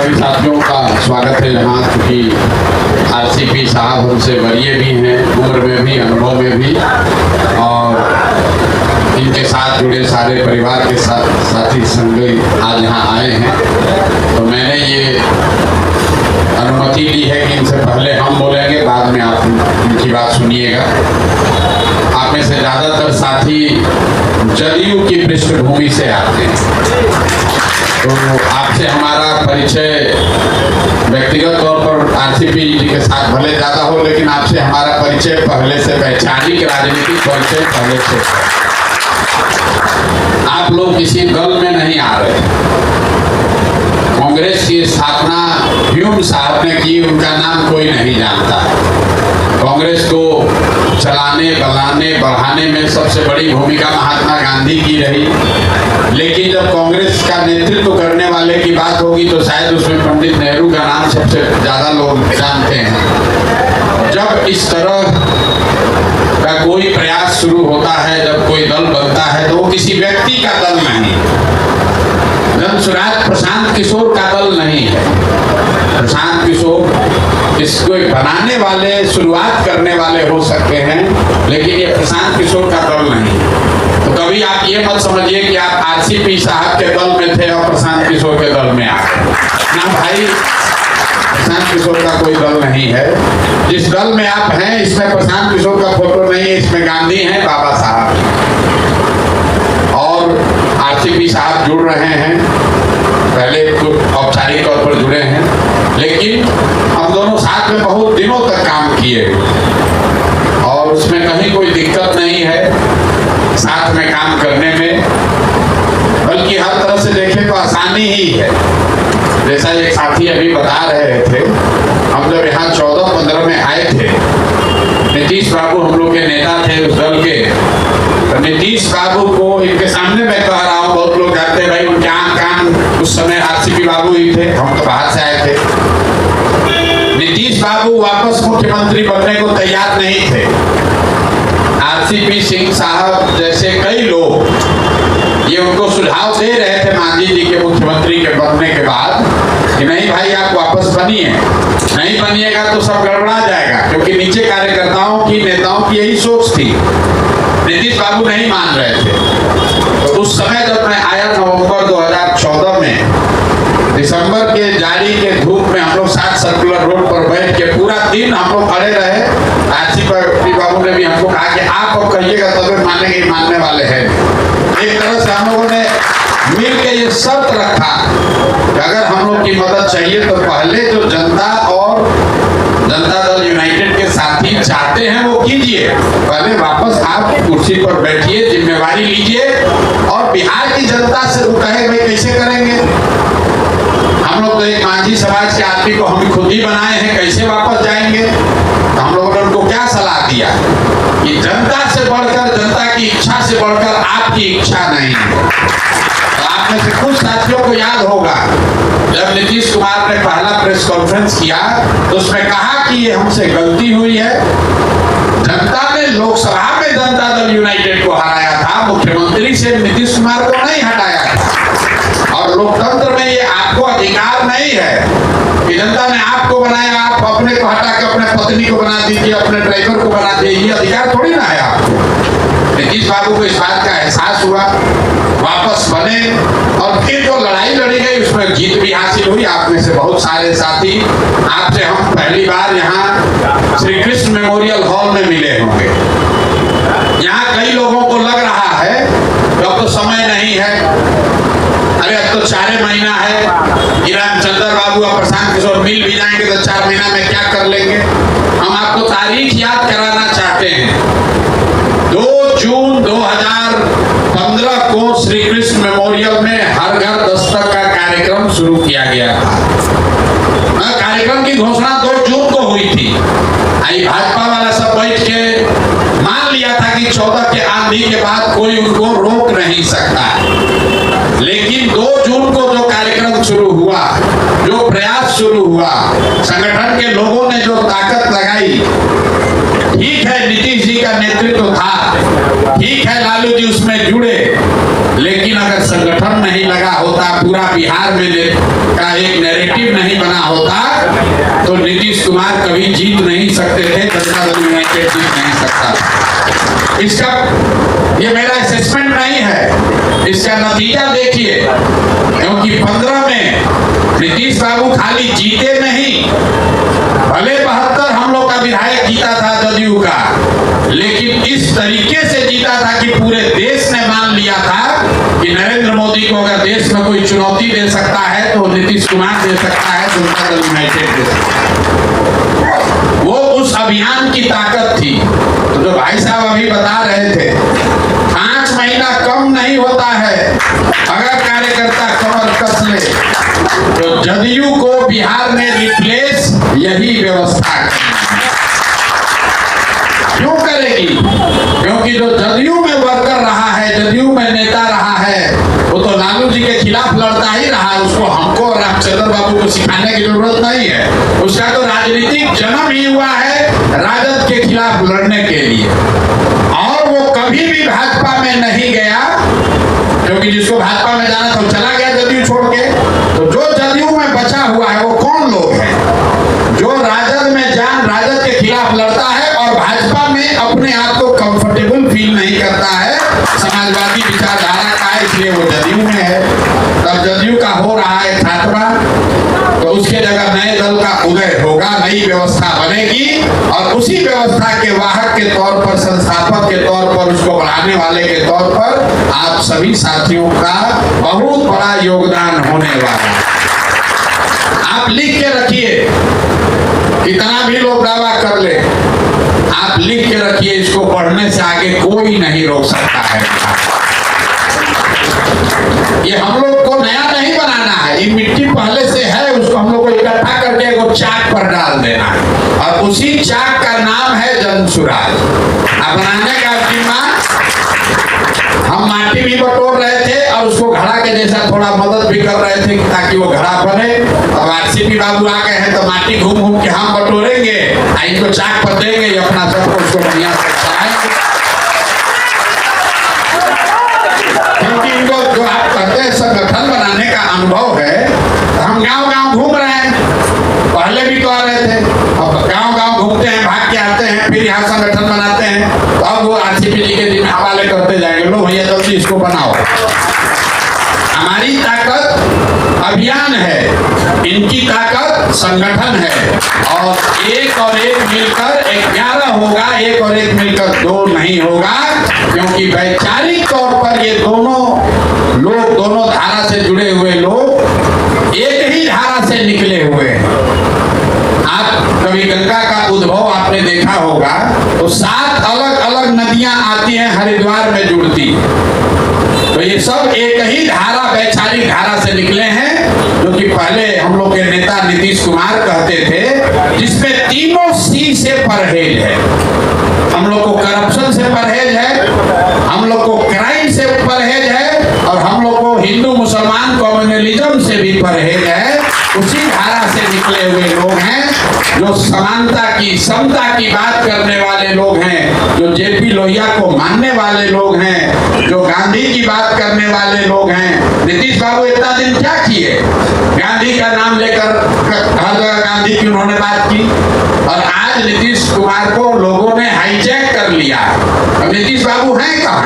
सभी साथियों का स्वागत है यहाँ, क्योंकि आरसीपी साहब हमसे वरीय भी हैं, उम्र में भी, अनुभव में भी, और इनके साथ जुड़े सारे परिवार के साथी संग आज यहाँ आए हैं। तो मैंने ये अनुमति ली है कि इनसे पहले हम बोलेंगे, बाद में आप इनकी बात सुनिएगा। आप में से ज़्यादातर साथी जदयू की पृष्ठभूमि से आते हैं, तो आपसे हमारा परिचय व्यक्तिगत तौर पर आरसीपी जी के साथ भले ज़्यादा हो, लेकिन आपसे हमारा परिचय पहले से, वैचारिक राजनीतिक परिचय पहले से। आप लोग किसी दल में नहीं आ रहे। कांग्रेस की स्थापना ह्यूम साहब ने की, उनका नाम कोई नहीं जानता। कांग्रेस को चलाने, बनाने, बढ़ाने में सबसे बड़ी भूमिका महात्मा गांधी की रही, लेकिन जब कांग्रेस का नेतृत्व करने वाले की बात होगी तो शायद उसमें पंडित नेहरू का नाम सबसे ज़्यादा लोग जानते हैं। जब इस तरह का कोई प्रयास शुरू होता है, जब कोई दल बनता है, तो वो किसी व्यक्ति का दल नहीं, जन स्वराज प्रशांत किशोर का दल नहीं है। प्रशांत किशोर इसको बनाने वाले, शुरुआत करने वाले हो सकते हैं, लेकिन ये प्रशांत किशोर का दल नहीं। तो कभी आप ये मत समझिए कि आप आरसीपी साहब के दल में थे और प्रशांत किशोर के दल में आ गए। ना भाई, प्रशांत किशोर का कोई दल नहीं है। जिस दल में आप हैं, इसमें प्रशांत किशोर का फोटो नहीं है, इसमें गांधी है, बाबा साहब और आरसीपी साहब जुड़ रहे हैं। पहले तो औपचारिक तौर पर जुड़े हैं, लेकिन हम दोनों साथ में बहुत दिनों तक काम किए और उसमें कहीं कोई दिक्कत नहीं है साथ में काम करने में, बल्कि हर तरह से देखें तो आसानी ही है। जैसा एक साथी अभी बता रहे थे, हम जब यहाँ 14-15 में आए थे, नीतीश बाबू हम लोग के नेता थे उस दल के, तो नीतीश बाबू को इनके सामने मैं कह रहा हूँ, बहुत लोग कहते हैं भाई उनके आम कान उस समय आरसीपी बाबू ही थे, हम तो बाहर से आए थे। नीतीश बाबू वापस मुख्यमंत्री बनने को तैयार नहीं थे। आरसीपी सिंह साहब जैसे कई लोग ये उनको सुझाव दे रहे थे मांझी जी के मुख्यमंत्री के बनने के बाद कि नहीं भाई आप वापस बनिए, नहीं बनिएगा तो सब गड़बड़ा जाएगा, क्योंकि नीचे कार्यकर्ताओं की, नेताओं की यही सोच थी। नीतीश बाबू नहीं मान रहे थे। तो उस समय जब मैं आया नवंबर 2014 में, दिसंबर के जाड़ी के धूप में हम लोग साथ सर्कुलर रोड पर बैठ के पूरा दिन हम लोग खड़े रहे। आरसीपी बाबू ने भी हमको कहा कि आप अब कहिएगा तब मानेंगे, मानने वाले हैं। एक तरह से हम लोगों ने मिल के ये शर्त रखा कि अगर हम लोग की मदद चाहिए तो पहले जो जनता और जनता दल यूनाइटेड के साथी चाहते हैं वो कीजिए, पहले वापस आप कुर्सी पर बैठिए, जिम्मेवारी लीजिए और बिहार की जनता से वो कहे भाई कैसे करेंगे, हम लोग तो एक मांझी समाज के आदमी को हम खुद ही बनाए हैं, कैसे वापस जाएंगे। तो हम लोगों ने उनको क्या सलाह दिया कि जनता से बढ़कर, जनता की इच्छा से बढ़कर आपकी इच्छा नहीं है। तो आप में से कुछ साथियों को याद होगा जब नीतीश कुमार ने पहला प्रेस कॉन्फ्रेंस किया तो उसमें कहा कि ये हमसे गलती हुई है। जनता ने लोकसभा में जनता दल यूनाइटेड को हराया था, मुख्यमंत्री से नीतीश कुमार को नहीं हटाया था। और लोकतंत्र में ये आपको अधिकार नहीं है कि जनता ने आपको बनाया, आप अपने को हटा के अपने पत्नी को बना दीजिए, अपने ड्राइवर को बना दीजिए, ये अधिकार थोड़ी ना है आपको। नीतीश बाबू को इस बात का एहसास हुआ, वापस बने और फिर जो लड़ाई लड़ी गई उसमें जीत भी हासिल हुई। आप में से बहुत सारे साथी, आपसे हम पहली बार यहाँ श्री कृष्ण मेमोरियल हॉल में मिले होंगे। यहाँ कई लोगों को लग रहा है कि अब तो समय नहीं है, अरे अब तो 4 महीना है, रामचंद्र बाबू और प्रशांत किशोर मिल भी जाएंगे तो 4 महीना में क्या कर लेंगे। हम आपको तारीख याद कराना चाहते हैं। 2 जून 2015 को श्री कृष्ण मेमोरियल में हर घर दस्तक का कार्यक्रम शुरू किया गया था। कार्यक्रम की घोषणा 2 जून को हुई थी। आई भाजपा वाला सब बैठ के मान लिया था कि 14 के आंधी के बाद कोई उनको रोक नहीं सकता, लेकिन 2 जून को जो कार्यक्रम शुरू हुआ, जो प्रयास शुरू हुआ, संगठन के लोगों ने जो ताकत लगाई, ठीक है नीतीश जी का नेतृत्व था, ठीक है लालू जी उसमें जुड़े, लेकिन अगर संगठन नहीं लगा होता, पूरा बिहार में का एक नैरेटिव नहीं बना होता, तो नीतीश कुमार कभी जीत नहीं सकते थे, जनता दल यूनाइटेड जीत नहीं सकता। इसका ये मेरा असेसमेंट नहीं है, इसका नतीजा देखिए, क्योंकि 15 में नीतीश बाबू खाली जीते नहीं, भले 72 हम लोग का विधायक जीता था जदयू का, लेकिन इस तरीके से जीता था कि पूरे देश ने मान लिया था कि नरेंद्र मोदी को अगर देश में कोई चुनौती दे सकता है तो नीतीश कुमार दे सकता है, जनता दल यूनाइटेड दे सकता है। वो उस अभियान की ताकत थी। तो जो भाई साहब अभी बता रहे थे, 5 महीना कम नहीं होता है अगर कार्यकर्ता कमर कस ले, तो जदयू को बिहार में रिप्लेस यही व्यवस्था क्यों करेगी? क्योंकि जो जदयू में वर्कर रहा है, जदयू में नेता रहा है, वो तो लालू जी के खिलाफ लड़ता ही रहा। उसको हमको और रामचंद्र बाबू को सिखाने की जरूरत नहीं है। उसका तो राजनीतिक जन्म ही हुआ है राजद के खिलाफ लड़ने के लिए, और वो कभी भी भाजपा में नहीं गया, क्योंकि जिसको भाजपा में जाना था चला गया जदयू छोड़ के। तो जो जदयू में बचा हुआ है वो कौन लोग हैं जो राजद में राजद के खिलाफ लड़ता है और भाजपा में अपने आप को कंफर्टेबल फील नहीं करता है, समाजवादी विचारधारा का है, इसलिए वो जदयू में है। तब जदयू का हो रहा है खात्मा, तो उसके जगह नए दल का उदय होगा, नई व्यवस्था बनेगी, और उसी व्यवस्था के वाहक के तौर पर, संस्थापक के तौर पर, उसको बढ़ाने वाले के तौर पर आप सभी साथियों का बहुत बड़ा योगदान होने वाला है। आप लिख के रखिए, कितना भी लोग दावा कर ले, आप लिख के रखिए, इसको पढ़ने से आगे कोई नहीं रोक सकता है। ये हम लोग को नया नहीं बनाना है, ये मिट्टी पहले से है, उसको हम लोग को इकट्ठा करके एक चाक पर डाल देना है, और उसी चाक का नाम है जनसुराज। अब बनाने का जिम्मा, हम माटी भी बटोर रहे थे और उसको घड़ा के जैसा थोड़ा मदद भी कर रहे थे ताकि वो घड़ा बने। अब आरसीपी बाबू आ गए हैं तो माटी घूम घूम के हम बटोरेंगे, इनको चाक पर देंगे, अपना सबको उसको बढ़िया से चलाएंगे। क्योंकि इनको जो आप कहते हैं संगठन बनाने का अनुभव है, तो हम गांव-गांव घूम रहे हैं, पहले भी कह रहे थे, अब गांव-गांव घूमते हैं, भाग के आते हैं, फिर यहाँ संगठन बनाते हैं, तो अब वो आरसीपी जी के दिन हवाले करते जाएंगे, लो भैया जल्दी इसको बनाओ। हमारी ताकत अभियान है, इनकी ताकत संगठन है, और एक और एक मिलकर 11 होगा, एक और एक मिलकर 2 नहीं होगा, क्योंकि वैचारिक तौर पर ये दोनों लोग, दोनों धारा से जुड़े हुए लोग एक ही धारा से निकले हुए हैं। आप कभी गंगा का उद्भव आपने देखा होगा, तो 7 अलग अलग नदियां आती हैं, हरिद्वार में जुड़ती है, तो ये सब एक ही धारा, वैचारिक धारा से निकले हैं, जो कि पहले हम लोग के नेता नीतीश कुमार कहते थे, जिसमें तीनों सी से परहेज है। हम लोग को करप्शन से परहेज है, हम लोग को क्राइम से परहेज है, और हम लोग को हिंदू मुसलमान कम्युनलिज्म से भी परहेज है। उसी धारा से निकले हुए लोग हैं, जो समानता की, समता की बात करने वाले लोग हैं, जो जेपी लोहिया को मानने वाले लोग हैं, जो गांधी की बात करने वाले लोग हैं। नीतीश बाबू इतना दिन क्या किए? गांधी का नाम लेकर हर जगह गांधी की उन्होंने बात की, और आज नीतीश कुमार को लोगों ने हाईजैक कर लिया। अब नीतीश बाबू हैं कहाँ?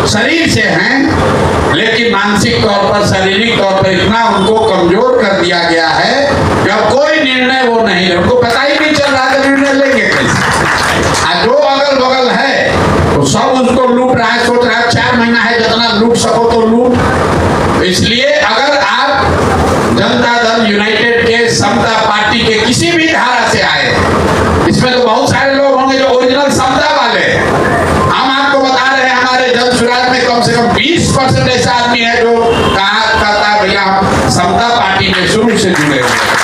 शरीर से हैं, लेकिन मानसिक तौर पर, शारीरिक तौर पर इतना उनको कमजोर कर दिया गया है कि अब कोई निर्णय वो नहीं ले, उनको पता ही नहीं चल रहा है निर्णय लेंगे कैसे। जो अगल बगल है तो सब उसको लूट रहा है, सोच रहा है 4 महीना है, जितना लूट सको तो लूट। तो इसलिए अगर आप जनता दल यूनाइटेड के, समता पार्टी के किसी भी धारा से आए, इसमें तो बहुत सारे लोग होंगे जो ओरिजिनल समता वाले हैं। हम आपको बता रहे हैं, हमारे जनसुराज में कम से कम 20% ऐसा आदमी है जो कहता है भैया हम समता पार्टी में शुरू से जुड़े हुए।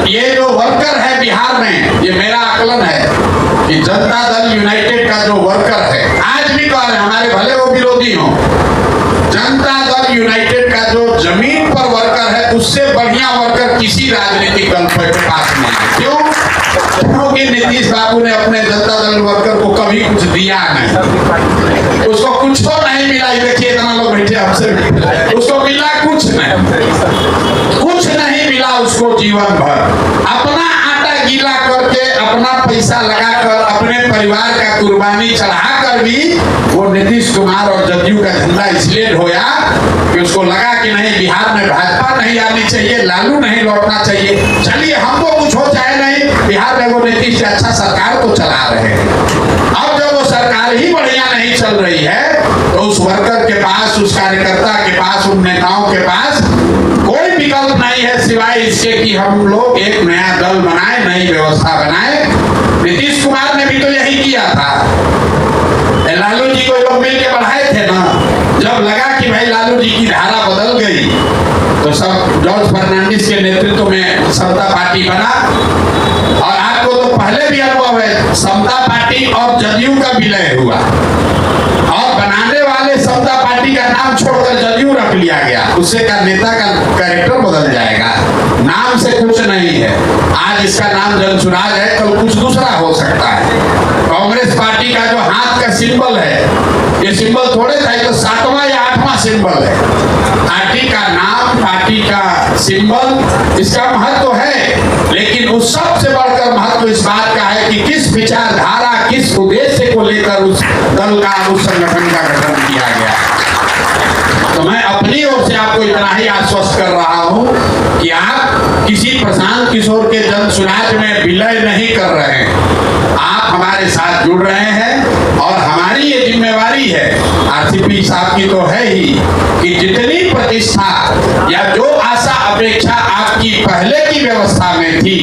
ये जो वर्कर है बिहार में, ये मेरा आकलन है कि जनता दल यूनाइटेड का जो वर्कर है, आज भी कह रहे हैं, हमारे भले वो विरोधी हो, जनता दल यूनाइटेड का जो जमीन पर वर्कर है, उससे बढ़िया वर्कर किसी राजनीतिक दल के पास नहीं है। क्यों? क्योंकि नीतीश बाबू ने अपने जनता दल वर्कर को कभी कुछ दिया नहीं, उसको कुछ तो नहीं मिला। देखिए इतना से उसको मिला कुछ नहीं मिला उसको जीवन भर। अपना आटा गीला करके, अपना पैसा लगाकर, अपने परिवार का कुर्बानी चढ़ाकर भी वो नीतीश कुमार और जदयू का झंडा इसलिए ढोया कि उसको लगा कि नहीं, बिहार में भाजपा नहीं आनी चाहिए, लालू नहीं लौटना चाहिए। चलिए हमको कुछ हो चाहे नहीं, बिहार में वो नीतीश से अच्छा सरकार तो चला रहे हैं। अब जब वो सरकार ही बढ़िया नहीं चल रही है तो उस वर्कर के पास, उस कार्यकर्ता के पास, उन नेताओं के पास कोई विकल्प नहीं है सिवाय इसके कि हम लोग एक नया दल बनाए, नई व्यवस्था बनाए। नीतीश कुमार ने भी तो यही किया था। लालू जी को लोग मिल के बढ़ाए थे ना। जब लगा कि भाई लालू जी की धारा बदल गई तो सब जॉर्ज फर्नांडिस के नेतृत्व में समता पार्टी बना। और आपको तो पहले भी अनुभव है, समता पार्टी और जदयू का विलय हुआ और बनाने वाले समता पार्टी का नाम छोड़कर जदयू रख लिया गया। उससे का नेता का कैरेक्टर बदल जाएगा, नाम से कुछ नहीं है। आज इसका नाम जनसुराज है, कल कुछ दूसरा हो सकता है। कांग्रेस पार्टी का जो हाथ का सिंबल है, ये सिंबल थोड़े था, तो 7वां या 8वां सिंबल है। पार्टी का नाम, पार्टी का सिंबल, इसका महत्व है, लेकिन उस सबसे बढ़कर महत्व इस बात का है कि किस विचारधारा, किस उद्देश्य को लेकर उस दल का, उस संगठन का गठन किया गया। तो मैं अपनी ओर से आपको इतना ही आश्वस्त कर रहा हूं कि आप किसी प्रशांत किशोर के जनसुराज में विलय नहीं कर रहे हैं। आप हमारे साथ जुड़ रहे हैं और हमारी ये जिम्मेवारी है, आरसीपी साहब की तो है ही, कि जितनी प्रतिष्ठा या जो आशा अपेक्षा आपकी पहले की व्यवस्था में थी,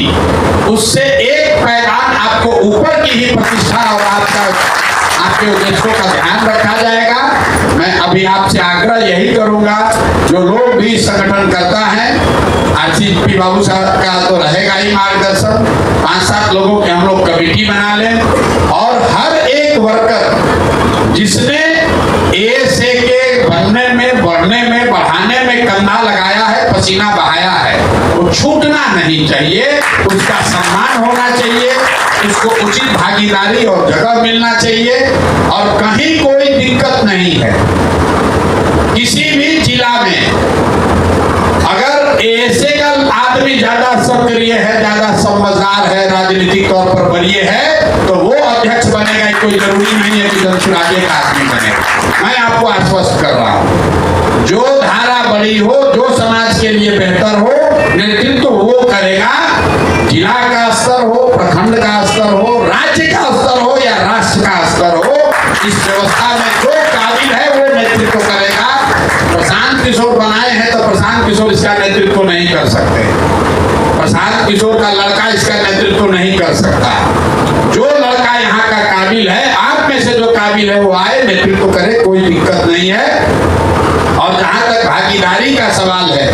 उससे एक पैमाना आपको ऊपर की ही प्रतिष्ठा और आपके उद्देश्यों का ध्यान रखा जाएगा। मैं अभी आपसे आग्रह यही करूंगा, जो लोग भी संगठन करता है, आरसीपी बाबू साहब का तो रहेगा ही मार्गदर्शन, 5-7 लोगों की हम लोग कमेटी बना लें और हर एक वर्कर जिसने एएसए के बनने में, बढ़ने में, बढ़ाने में कंधा लगाया है, पसीना बहाया है, वो छूटना नहीं चाहिए। उसका सम्मान होना चाहिए, उसको उचित भागीदारी और जगह मिलना चाहिए। और कहीं कोई दिक्कत नहीं है, किसी भी जिला में अगर एएसए का आदमी ज्यादा सक्रिय है, ज्यादा समझदार है, राजनीतिक तौर पर बलिए है, तो वो अध्यक्ष बनेगा। कोई जरूरी नहीं है कि जनसुराज का आदमी बनेगा। मैं आपको आश्वस्त कर रहा हूं, जो धारा बड़ी हो, जो समाज के लिए बेहतर हो, नेतृत्व वो करेगा। जिला का स्तर हो, प्रखंड का स्तर हो, राज्य का स्तर हो या राष्ट्र का स्तर हो, इस व्यवस्था में जो काबिल है वो नेतृत्व करेगा। प्रशांत किशोर बनाए हैं तो प्रशांत किशोर इसका नेतृत्व नहीं कर सकते, प्रशांत किशोर का लड़का इसका नेतृत्व नहीं कर सकता। जो लड़का यहाँ का काबिल है, आप में से जो काबिल है वो आए, नेतृत्व करे, कोई दिक्कत नहीं है। और जहां तक भागीदारी का सवाल है,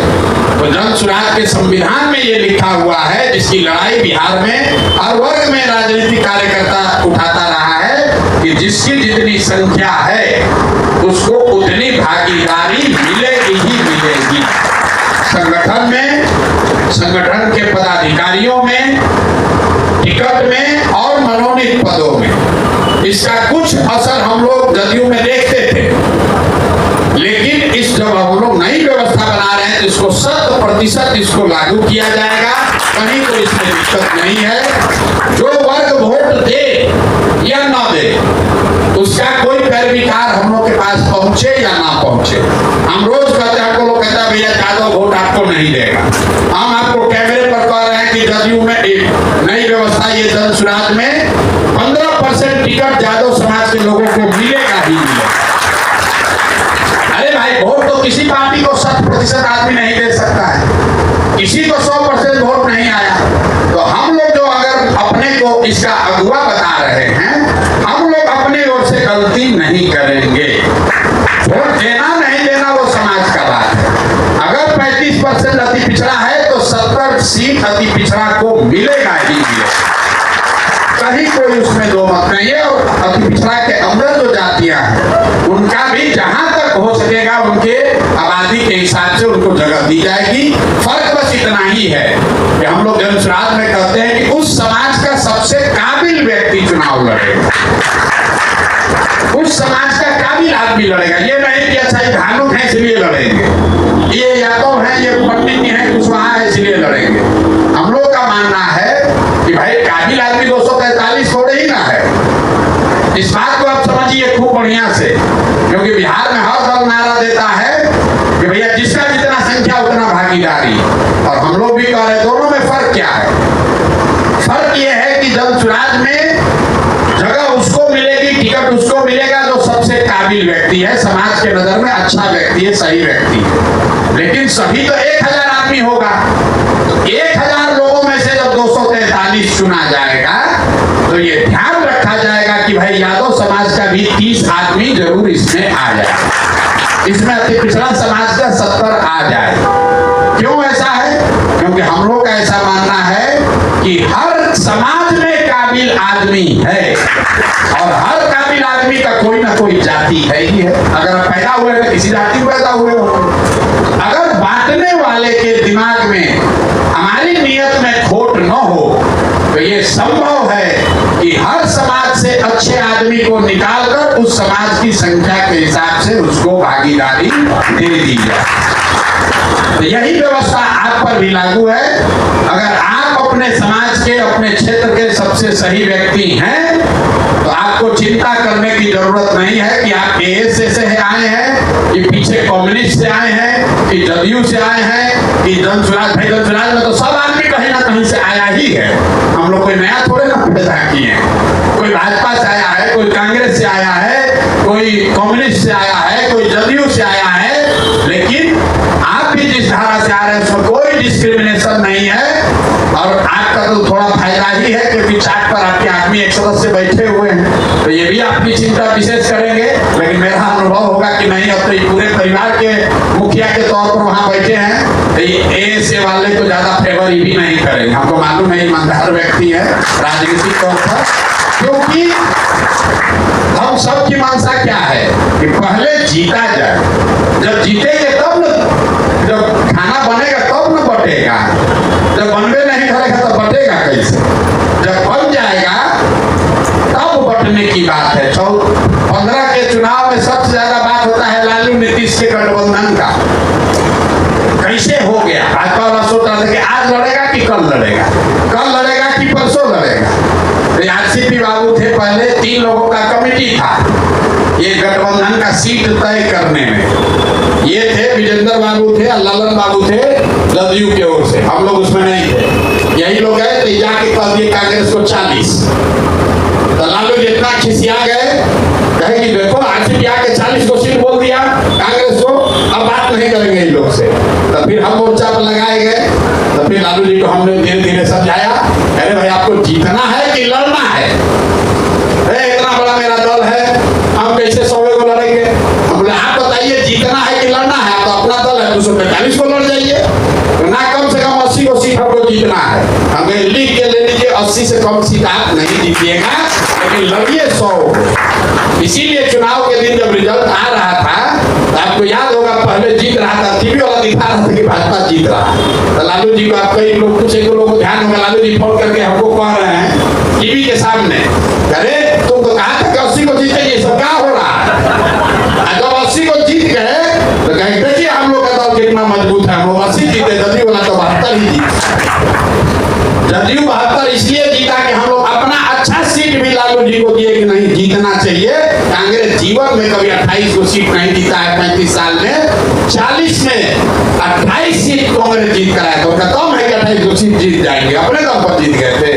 तो जनसुराज के संविधान में ये लिखा हुआ है, जिसकी लड़ाई बिहार में हर वर्ग में राजनीतिक कार्यकर्ता उठाता रहा है, कि जिसकी जितनी संख्या है उसको उतनी भागीदारी मिलेगी ही मिलेगी। संगठन में, संगठन के पदाधिकारियों में, टिकट में और मनोनीत पदों में इसका कुछ असर हम लोग जदयू में देखते थे, लेकिन इस जब हम लोग नई व्यवस्था बना रहे हैं, इसको 100% इसको लागू किया जाएगा। कहीं तो इसमें दिक्कत नहीं है। जो वर्ग वोट दे या ना दे, उसका कोई पैरविकार हम लोग के पास पहुंचे या ना पहुंचे। हम रोज कहते हैं, आपको लोग कहता है भैया यादव वोट आपको नहीं देगा। हम आपको कैमरे पर कह रहे हैं कि जदयू में एक नई व्यवस्था, ये जनसुराज में 15% टिकट यादव समाज के लोगों को मिलेगा ही मिलेगा। अरे भाई, वोट तो किसी पार्टी को 100% आदमी नहीं दे सकता है, किसी को 100% वोट नहीं आया। तो हम लोग जो अगर अपने को इसका अगुवा बता रहे हैं, हम लोग अपनी ओर से गलती नहीं करेंगे। वोट देना नहीं देना वो समाज का बात है। अगर 35% अति पिछड़ा है तो 70 सीट अति पिछड़ा को मिलेगा ही मिलेगा, कहीं कोई उसमें दो मत नहीं है। और अति पिछड़ा के अंदर जो जातियां हैं, उनका भी जहां तक हो सकेगा उनके आबादी के हिसाब से उनको जगह दी जाएगी। फर्क बस इतना ही है कि हम लोग जनसुराज में कहते हैं कि उस समाज का सबसे काबिल व्यक्ति चुनाव लड़ेगा, उस समाज का काबिल आदमी लड़ेगा। ये नहीं कि अच्छा भानुक है इसलिए लड़ेंगे, ये यादव हैं, ये पंडित जी हैं, कुशवाहा है इसलिए लड़ेंगे। हम लोग का मानना है कि भाई काबिल आदमी 243 थोड़े ही ना है। इस बात को आप समझिए खूब बढ़िया से, क्योंकि बिहार में हर दल नारा देता है कि भैया जिसका जितना संख्या उतना भागीदारी, और हम लोग भी कह रहे दोनों में फर्क क्या है? फर्क ये है कि जनसुराज में जगह उसको मिलेगी, टिकट उसको मिलेगा जो सबसे काबिल व्यक्ति है, समाज के नजर में अच्छा व्यक्ति है, सही व्यक्ति है। लेकिन सभी तो 1000 आदमी होगा, तो 1000 लोगों में से जब 243 चुना जाएगा तो ये ध्यान रखा जाएगा कि भाई यादव समाज का भी 30 आदमी जरूर इसमें आ जाए, इसमें अति पिछड़ा समाज का 70 आ जाए। क्यों ऐसा है? क्योंकि हम लोग का ऐसा मानना है कि हर समाज में काबिल आदमी है, और हर काबिल आदमी का कोई ना कोई जाति है ही है। अगर आप पैदा हुए तो किसी जाति में पैदा हुए हो। अगर बांटने वाले के दिमाग में, हमारी नियत में खोट न हो, तो ये संभव है कि हर समाज से अच्छे आदमी को निकालकर उस समाज की संख्या के हिसाब से उसको भागीदारी दे दी जाए। तो यही व्यवस्था आप पर भी लागू है। अगर आप अपने समाज के, अपने क्षेत्र के सबसे सही व्यक्ति हैं, तो आपको चिंता करने की जरूरत नहीं है कि आप एएसए से आए हैं, कि पीछे कम्युनिस्ट से आए हैं, कि जदयू से आए हैं, कि जनसुराज। भाई जनसुराज में तो सब आदमी कहीं ना कहीं से आया ही है। हम लोग कोई नया थोड़े ना पैदा किए हैं। कोई भाजपा से आया है, कोई कांग्रेस से आया है, कोई कम्युनिस्ट से आया है, कोई जदयू से आया है। लेकिन आप भी जिस धारा से आ रहे हैं उसमें कोई डिस्क्रिमिनेशन नहीं है, और आपका तो थोड़ा फायदा ही है क्योंकि चार्ट पर आपके आदमी एक सदस्य बैठे हुए हैं, तो ये भी आपकी चिंता विशेष करेंगे। लेकिन मेरा अनुभव होगा कि नहीं, अब तो ये पूरे परिवार के मुखिया के तौर पर वहां बैठे हैं, तो ये एएसए वाले को ज्यादा फेवर भी नहीं करेंगे। हमको मालूम है ईमानदार व्यक्ति है राजनीतिक तौर पर, क्योंकि हम सबकी मंशा क्या है कि पहले जीता जाए। जब जीतेंगे तब न, जब खाना बनेगा तब न बटेगा। जब बनबे नहीं करेगा तो बटेगा कैसे? जब बन जाएगा तब बटने की बात है। 15 के चुनाव में सबसे ज्यादा बात होता है लालू नीतीश के गठबंधन का। कैसे हो गया? भाजपा वाला सोच रहा था कि आज लड़ेगा कि कल लड़ेगा, कल लड़ेगा कि परसों लड़ेगा। आरसीपी बाबू थे, पहले 3 लोगों का कमेटी था ये गठबंधन का सीट तय करने में। ये थे विजेंद्र बाबू थे, ललन बाबू थे जदयू के ओर से, हम लोग उसमें नहीं थे। यही लोग गए तो जाके कह दिए कांग्रेस को 40। तो लालू जितना खिसिया गए, कहे कि देखो आरसीपी आके 40 को सीट बोल दिया कांग्रेस को, अब बात नहीं करेंगे इन लोग से। तो फिर हम मोर्चा पर लगाए गए, तो फिर लालू जी को हमने धीरे धीरे समझाया, अरे भाई आपको जीतना है कि लड़ना है? इतना बड़ा मेरा दल है, हम कैसे 100 को लड़ेंगे? हम बोले आप बताइए जीतना है कि लड़ना है? आप तो अपना दल है, 245 को लड़ जाइए, तो ना कम से कम 80 को सीट हमको जीतना है। हमें लिख के ले लीजिए 80 से कम सीट आप नहीं जीतिएगा, लेकिन लड़िए 100। इसीलिए चुनाव के दिन जब रिजल्ट आ रहा था तो आपको याद होगा पहले जीत रहा था, टीवी वाला दिखा रहा था कि भाजपा जीत रहा है। तो लालू जी को आप कई लोग, कुछ एक लोगों को ध्यान होगा, लालू जी फोन करके हमको कह रहे हैं टीवी के सामने, अरे तुम तो कहा था कि 80 को जीतेंगे, सब क्या हो रहा है? जब 80 को जीत गए तो कहीं देखिए हम लोग का दल कितना मजबूत है, हम लोग 80 जीते, जदयू वाला तो 72 ही जीता। जदयू 72 इसलिए जीता कि हम लोग अपना अच्छा सीट भी लालू जी को दिए कि नहीं जीतना चाहिए। कांग्रेस जीवन में कभी 28 को सीट नहीं जीता है 35 साल में। 40 में 28 सीट कांग्रेस जीत कर आया, तो कम है कि 28 को सीट जीत जाएंगे, अपने दम पर जीत गए थे।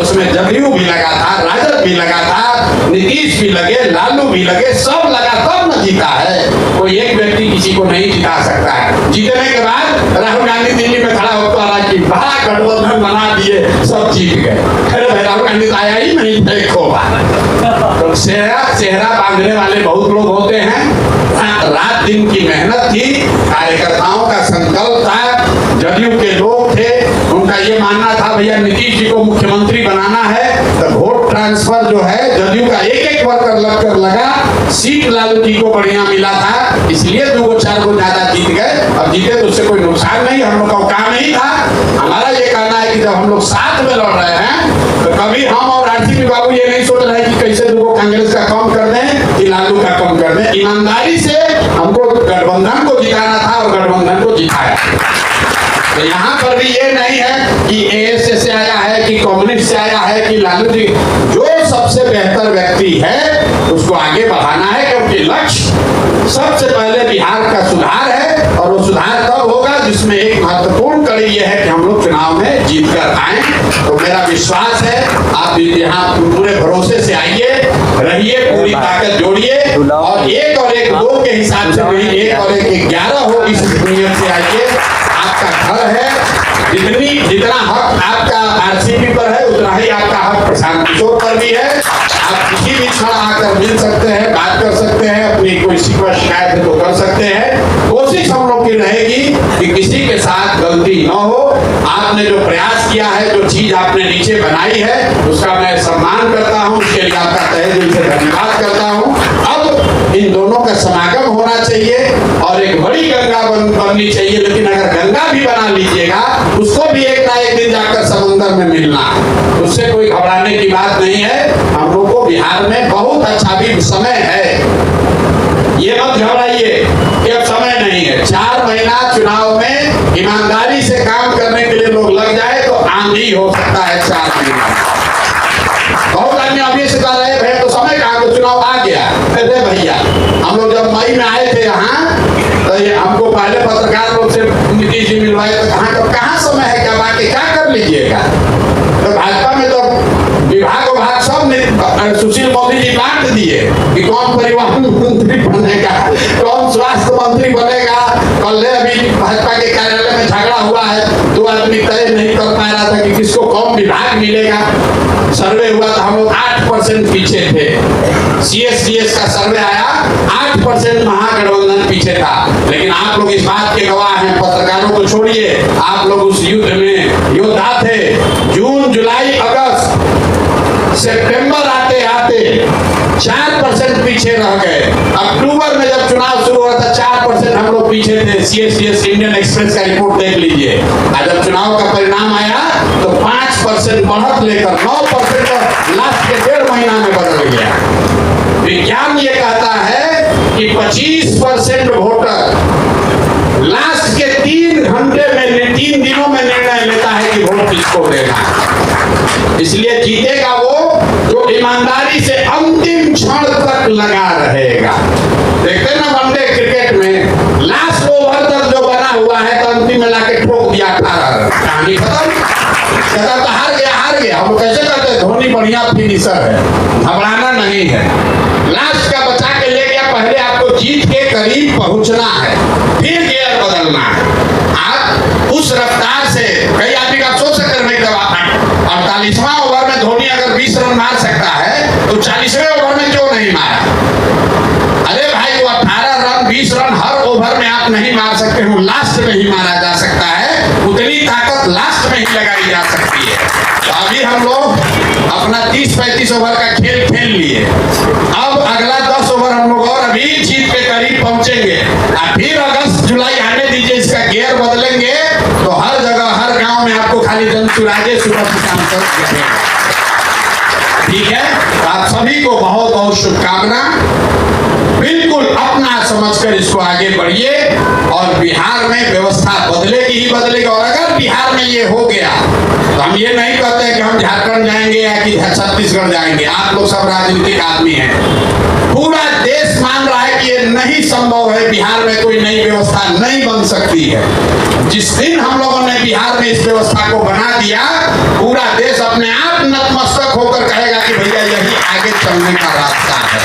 उसमें जदयू भी लगा था, राजद भी लगा था, नीतीश भी लगे, लालू भी लगे, सब लगा तब न जीता है। कोई एक व्यक्ति किसी को नहीं जिता सकता है। जीतने के बाद राहुल गांधी दिल्ली में खड़ा होकर रहा कि बड़ा गठबंधन बना दिए, सब जीत गए। अरे भाई राहुल गांधी आया ही नहीं, देखो तो चेहरा बांधने वाले बहुत लोग होते हैं। रात दिन की मेहनत थी, कार्यकर्ताओं का संकल्प था, जदयू के लोग थे, उनका ये मानना था भैया नीतीश जी को मुख्यमंत्री बनाना है। तो वोट ट्रांसफर जो है जदयू का एक वर्कर लगकर लगा, सीट लालू जी को बढ़िया मिला था, इसलिए 2-4 को ज्यादा जीत गए। अब जीते तो उससे कोई नुकसान नहीं, हम लोग का काम नहीं था। हमारा ये कहना है कि जब हम लोग साथ में लड़ रहे हैं तो कभी हम और आरसीपी बाबू ये नहीं सोच रहे कि कैसे दूगो कांग्रेस का कम कर दें कि लालू का कम कर दें। ईमानदारी से हमको गठबंधन को जिताना था और गठबंधन को जिताया। तो यहाँ पर भी ये नहीं है कि एएसए से आया है कि कम्युनिस्ट से आया है कि लालू जी, जो सबसे बेहतर व्यक्ति है उसको आगे बढ़ाना है, क्योंकि लक्ष्य सबसे पहले बिहार का सुधार है। और वो सुधार तब होगा जिसमें एक महत्वपूर्ण कड़ी ये है कि हम लोग चुनाव में जीत कर आए। तो मेरा विश्वास है आप यहाँ पूरे भरोसे से आइए, रहिए, पूरी ताकत जोड़िए और एक 2 के हिसाब से नहीं, 1 और 1 11 हो, इस नियत से आइए। आपका घर है, जितना हक आपका आरसीपी पर है उतना ही आपका हक प्रशांत किशोर पर भी है। आप किसी भी क्षण आकर मिल सकते हैं, बात कर सकते हैं, अपनी कोई शिकवा शिकायत है तो कर सकते हैं। कोशिश हम लोग की रहेगी कि किसी के साथ गलती न हो। आपने जो प्रयास किया है, जो चीज आपने नीचे बनाई है, उसका मैं सम्मान करता हूँ, उसके लिए आपका तहे दिल से धन्यवाद करता हूँ। अब इन दोनों का समागम होना चाहिए और एक बड़ी गंगा बननी चाहिए। लेकिन अगर गंगा भी बना लीजिएगा, उसको भी एक ना एक दिन जाकर समंदर में मिलना, उससे कोई घबराने की बात नहीं है। हम लोग को बिहार में बहुत अच्छा भी समय है, ये मत घबराइए कि अब समय नहीं है। 4 महीना चुनाव में ईमानदारी से काम करने के लिए लोग लग जाए तो आंधी हो सकता है 4 महीना। बहुत आदमी अभी से कह रहे भैया तो समय कहाँ, तो चुनाव आ गया। अरे भैया, हम लोग जब मई में आए थे यहाँ, तो हमको पहले पत्रकार लोग से नीतीश जी मिलवाए तो कहाँ समय है, क्या बाकी क्या कर लीजिएगा। तो भाजपा में तो विभाग सब सुशील मोदी जी बांट दिए कि कौन परिवहन मंत्री बनेगा, कौन स्वास्थ्य मंत्री बनेगा। कल अभी भाजपा के कार्यालय में झगड़ा हुआ है, 2 आदमी तय नहीं कर पा रहा था कि किसको कौन विभाग मिलेगा। सर्वे हुआ तो हम लोग 8% पीछे थे। CSCS का सर्वे आया, 8% महागठबंधन पीछे था। लेकिन आप लोग इस बात के गवाह हैं, पत्रकारों को छोड़िए, आप लोग उस युद्ध में योद्धा थे। जून, जुलाई, अगस्त, सितंबर आते आते 4% पीछे रह गए। अक्टूबर में जब चुनाव शुरू हुआ था 4% हम लोग पीछे थे। CSCS इंडियन एक्सप्रेस का रिपोर्ट देख लीजिए। आज जब चुनाव का परिणाम आया तो 5% बढ़त लेकर 9% लास्ट के 1.5 महीना में बदल गया। विज्ञान ये कहता है कि 25% वोटर लास्ट के 3 घंटे में, 3 दिनों में निर्णय लेता है कि वोट किसको देना। इसलिए जीतेगा वो जो ईमानदारी से अंतिम क्षण तक लगा रहेगा। देखते ना वनडे क्रिकेट में लास्ट ओवर तक जो बना हुआ है तो अंतिम में लाके ठोक दिया, कहानी खत्म। कहता तो हार गया। हम कैसे कहते हैं धोनी बढ़िया फिनिशर है, घबराना नहीं है। लास्ट का बचा के ले गया, पहले आपको जीत के करीब पहुंचना है, फिर गियर बदलना है। आप उस रफ्तार से, कई आदमी का सोच सकते हैं 48वां ओवर में धोनी अगर 20 रन मार सकता है तो 40वें ओवर में क्यों नहीं मारा। अरे भाई, वो 18 रन 20 रन हर ओवर में आप नहीं मार सकते हो, लास्ट में ही मारा जा सकता है। उतनी ताकत लास्ट में ही लगाई जा सकती है। तो अभी हम लोग अपना 30-35 ओवर का खेल खेल लिए। अब अगला 10 ओवर हम लोग और अभी जीत के करीब पहुंचेंगे। फिर अगस्त जुलाई आने दीजिए, इसका गियर बदलेंगे तो हर जगह हर गांव में आपको खाली जनसुराजे सुबह शाम तक दिखेगा। ठीक है, आप सभी को बहुत बहुत शुभकामना। बिल्कुल अपना समझकर इसको आगे बढ़िए और बिहार में व्यवस्था बदलेगी ही बदलेगी। और अगर बिहार में ये हो गया तो हम ये नहीं कहते कि हम झारखंड जाएंगे या कि छत्तीसगढ़ जाएंगे। आप लोग सब राजनीतिक आदमी हैं, पूरा देश मान रहा है कि ये नहीं संभव है, बिहार में कोई नई व्यवस्था नहीं बन सकती है। जिस दिन हम लोगों ने बिहार में इस व्यवस्था को बना दिया, पूरा देश अपने आप नतमस्तक होकर कहेगा कि भैया यही आगे चलने का रास्ता है।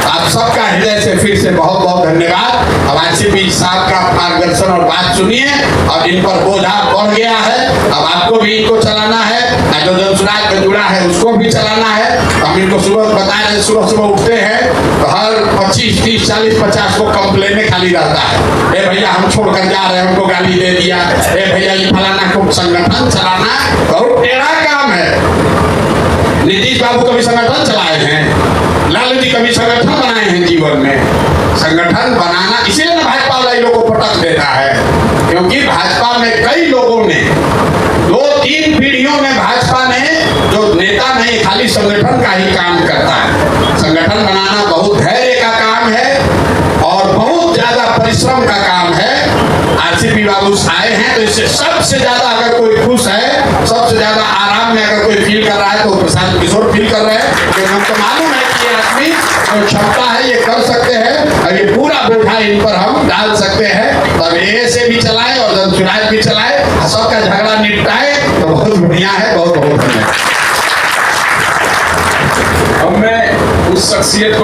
आप सबका हृदय से फिर से बहुत बहुत धन्यवाद। अब आरसीपी साहब का मार्गदर्शन और बात सुनिए, और इन पर बोझा बढ़ गया है। अब आपको भी इनको चलाना है, जो जनसुराज में जुड़ा है उसको भी चलाना है। हम इनको सुबह बता रहे, सुबह उठते हैं तो हर 25, 30, 40, 50 को कंप्लेन खाली रहता है। ए भैया हम छोड़कर जा रहे हैं, हमको गाली दे दिया। ए भैया ये फलाना को संगठन चलाना बहुत टेढ़ा काम है। नीतीश बाबू कभी संगठन चलाए हैं, लालू जी कभी संगठन बनाए हैं जीवन में। संगठन बनाना इसीलिए ना भाजपा वाले लोगों को पटक देता है, क्योंकि भाजपा में कई लोगों ने 2-3 पीढ़ियों में भाजपा ने जो नेता नहीं, खाली संगठन का ही काम करता है। संगठन बनाना बहुत धैर्य का काम है और बहुत ज्यादा परिश्रम का काम है। आरसीपी बाबू आए हैं, तो इससे सबसे ज्यादा अगर कोई खुश है, सबसे ज्यादा आराम में अगर कोई फील कर रहा है तो प्रशांत किशोर फील कर रहे हैं, क्योंकि हमको मालूम है कि ये आदमी जो क्षमता है ये कर सकते हैं और ये पूरा बोझा इन पर हम डाल सकते हैं। तब ये से भी चलाए और जब चुनाव भी चलाए, सबका झगड़ा निपटाए, तो बहुत बढ़िया है, बहुत बहुत धन्यवाद। अब मैं उस शख्सियत को